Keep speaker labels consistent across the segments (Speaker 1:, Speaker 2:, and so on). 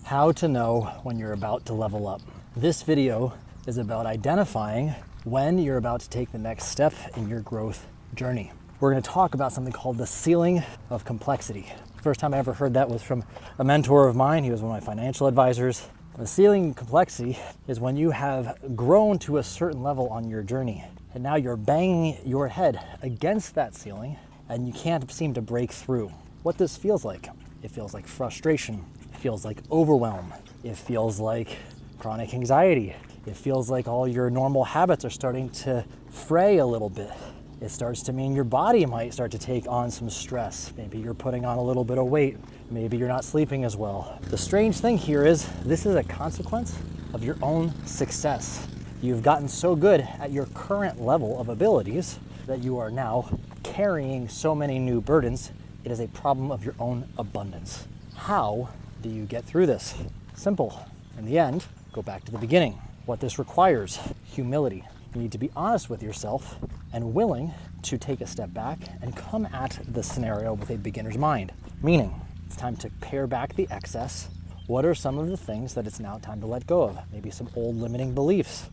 Speaker 1: How to know when you're about to level up. This video is about identifying when you're about to take the next step in your growth journey. We're going to talk about something called the ceiling of complexity. First time I ever heard that was from a mentor of mine. He was one of my financial advisors. The ceiling of complexity is when you have grown to a certain level on your journey, and now you're banging your head against that ceiling and you can't seem to break through. What this feels like? It feels like frustration. It feels like overwhelm. It feels like chronic anxiety. It feels like all your normal habits are starting to fray a little bit. It starts to mean your body might start to take on some stress. Maybe you're putting on a little bit of weight. Maybe you're not sleeping as well. The strange thing here is this is a consequence of your own success. You've gotten so good at your current level of abilities that you are now carrying so many new burdens. It is a problem of your own abundance. How do you get through this? Simple. In the end, go back to the beginning. What this requires: humility. You need to be honest with yourself and willing to take a step back and come at the scenario with a beginner's mind. Meaning, it's time to pare back the excess. What are some of the things that it's now time to let go of? Maybe some old limiting beliefs.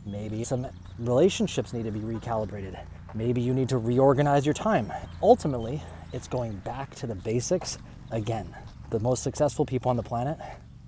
Speaker 1: Maybe some relationships need to be recalibrated. Maybe you need to reorganize your time. Ultimately, it's going back to the basics again. The most successful people on the planet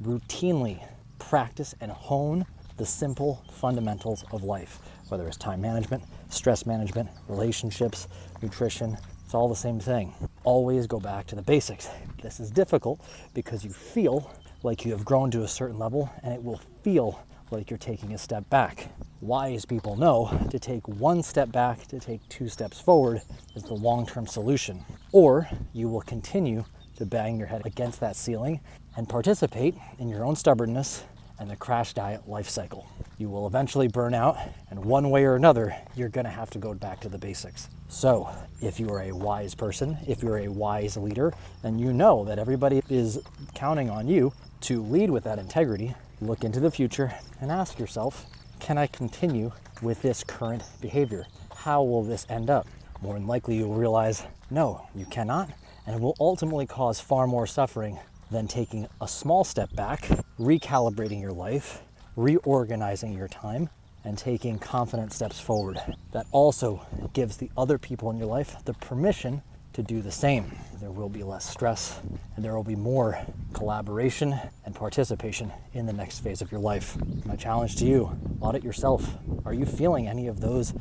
Speaker 1: routinely practice and hone the simple fundamentals of life, whether it's time management, stress management, relationships, nutrition. It's all the same thing. Always go back to the basics. This is difficult because you feel like you have grown to a certain level, and it will feel like you're taking a step back. Wise people know to take one step back, to take two steps forward is the long-term solution. Or you will continue to bang your head against that ceiling and participate in your own stubbornness and the crash diet life cycle. You will eventually burn out, and one way or another, you're gonna have to go back to the basics. So if you are a wise person, if you're a wise leader, and you know that everybody is counting on you to lead with that integrity, look into the future and ask yourself, can I continue with this current behavior? How will this end up? More than likely you'll realize, no, you cannot, and it will ultimately cause far more suffering than taking a small step back, recalibrating your life, reorganizing your time, and taking confident steps forward. That also gives the other people in your life the permission to do the same. There will be less stress, and there will be more collaboration and participation in the next phase of your life. My challenge to you: audit yourself. Are you feeling any of those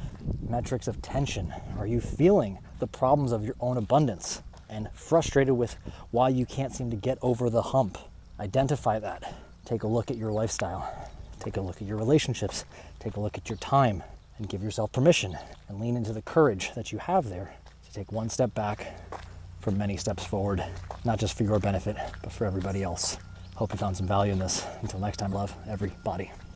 Speaker 1: metrics of tension? Are you feeling the problems of your own abundance and frustrated with why you can't seem to get over the hump? Identify that. Take a look at your lifestyle. Take a look at your relationships. Take a look at your time, and give yourself permission and lean into the courage that you have there to take one step back for many steps forward, not just for your benefit, but for everybody else. Hope you found some value in this. Until next time, love everybody.